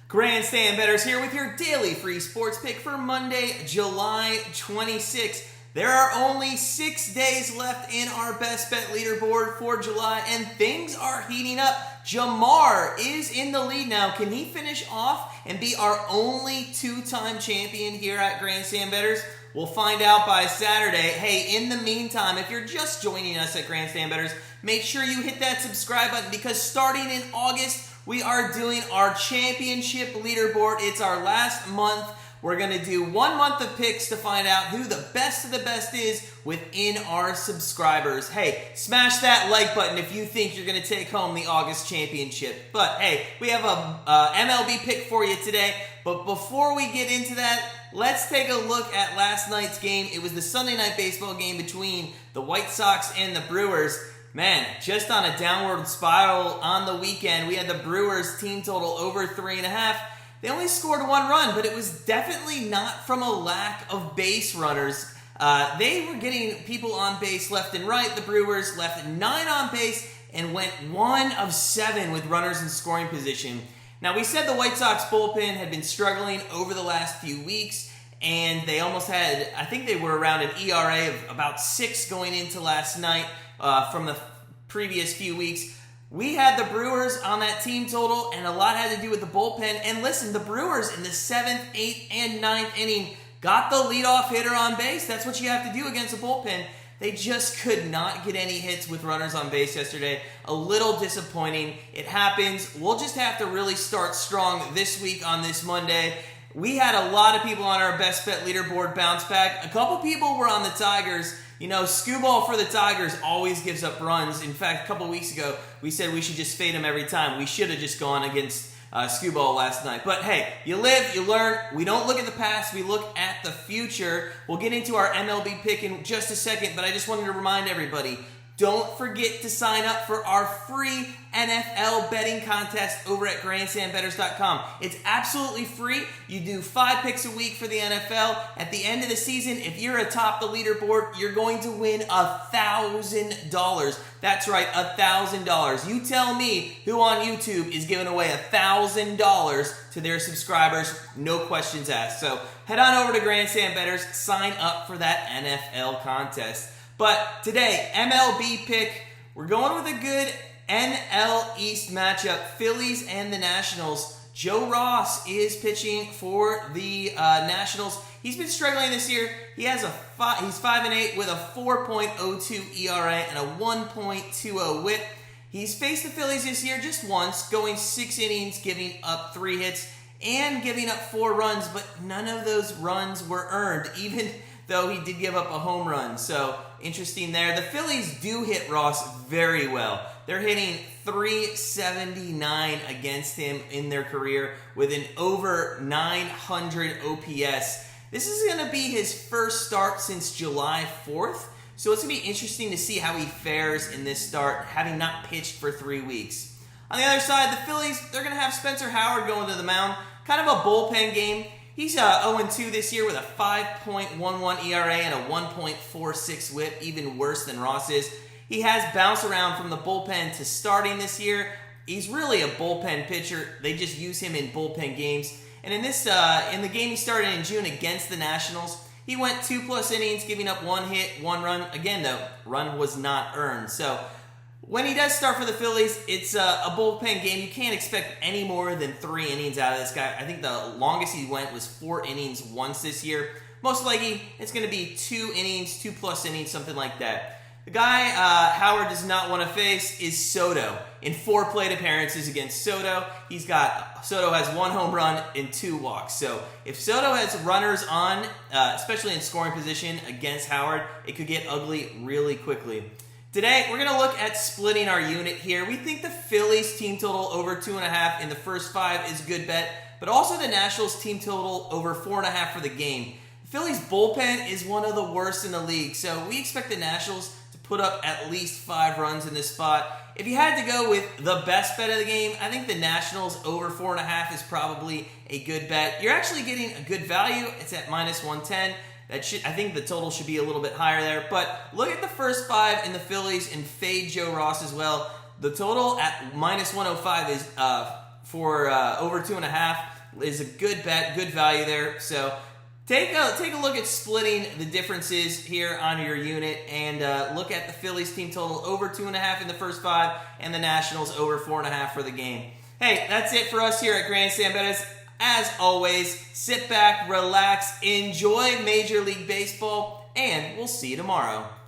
Grandstand Bettors here with your daily free sports pick for Monday, July 26th. There are only 6 days left in our best bet leaderboard for July, and things are heating up. Jamar is in the lead now. Can he finish off and be our only two-time champion here at Grandstand Bettors? We'll find out by Saturday. Hey, in the meantime, if you're just joining us at Grandstand Bettors, make sure you hit that subscribe button because starting in August, we are doing our championship leaderboard. It's our last month. We're going to do 1 month of picks to find out who the best of the best is within our subscribers. Hey, smash that like button if you think you're going to take home the August championship. But hey, we have a MLB pick for you today. But before we get into that, let's take a look at last night's game. It was the Sunday night baseball game between the White Sox and the Brewers. Man, just on a downward spiral on the weekend. We had the Brewers team total over 3.5. They only scored 1 run, but it was definitely not from a lack of base runners. They were getting people on base left and right. The Brewers left 9 on base and went 1 of 7 with runners in scoring position. Now, we said the White Sox bullpen had been struggling over the last few weeks, and they almost had, I think they were around an ERA of about 6 going into last night from the previous few weeks. We had the Brewers on that team total, and a lot had to do with the bullpen. And listen, the Brewers in the 7th, 8th, and 9th inning got the leadoff hitter on base. That's what you have to do against a bullpen. They just could not get any hits with runners on base yesterday. A little disappointing. It happens. We'll just have to really start strong this week on this Monday. We had a lot of people on our best bet leaderboard bounce back. A couple people were on the Tigers. You know, Skewball for the Tigers always gives up runs. In fact, a couple weeks ago, we said we should just fade him every time. We should have just gone against Skewball last night. But hey, you live, you learn. We don't look at the past, we look at the future. We'll get into our MLB pick in just a second, but I just wanted to remind everybody, don't forget to sign up for our free NFL betting contest over at grandstandbettors.com. It's absolutely free. You do 5 picks a week for the NFL. At the end of the season, if you're atop the leaderboard, you're going to win $1,000. That's right, $1,000. You tell me who on YouTube is giving away $1,000 to their subscribers, no questions asked. So head on over to Grandstand Bettors, sign up for that NFL contest. But today, MLB pick, we're going with a good NL East matchup, Phillies and the Nationals. Joe Ross is pitching for the Nationals. He's been struggling this year. He's 5-8 with a 4.02 ERA and a 1.20 WHIP. He's faced the Phillies this year just once, going 6 innings, giving up 3 hits and giving up 4 runs, but none of those runs were earned, even though he did give up a home run. So, interesting there. The Phillies do hit Ross very well. They're hitting .379 against him in their career with an over 900 OPS. This is going to be his first start since July 4th. So it's going to be interesting to see how he fares in this start, having not pitched for 3 weeks. On the other side, the Phillies, they're going to have Spencer Howard going to the mound. Kind of a bullpen game. He's 0-2 this year with a 5.11 ERA and a 1.46 WHIP, even worse than Ross is. He has bounced around from the bullpen to starting this year. He's really a bullpen pitcher. They just use him in bullpen games. And in this, in the game he started in June against the Nationals, he went 2+ innings, giving up 1 hit, 1 run. Again, though, run was not earned. So when he does start for the Phillies, it's a bullpen game. You can't expect any more than 3 innings out of this guy. I think the longest he went was 4 innings once this year. Most likely, it's going to be 2 innings, 2+ innings, something like that. The guy Howard does not want to face is Soto. In 4 plate appearances against Soto, Soto has 1 home run and 2 walks. So if Soto has runners on, especially in scoring position against Howard, it could get ugly really quickly. Today, we're going to look at splitting our unit here. We think the Phillies team total over 2.5 in the first 5 is a good bet, but also the Nationals team total over 4.5 for the game. The Phillies bullpen is one of the worst in the league, so we expect the Nationals to put up at least 5 runs in this spot. If you had to go with the best bet of the game, I think the Nationals over 4.5 is probably a good bet. You're actually getting a good value. It's at -110. I think the total should be a little bit higher there. But look at the first 5 in the Phillies and fade Joe Ross as well. The total at -105 is for over 2.5. is a good bet, good value there. So take a look at splitting the differences here on your unit and look at the Phillies team total over 2.5 in the first 5 and the Nationals over 4.5 for the game. Hey, that's it for us here at Grandstand Bettors. As always, sit back, relax, enjoy Major League Baseball, and we'll see you tomorrow.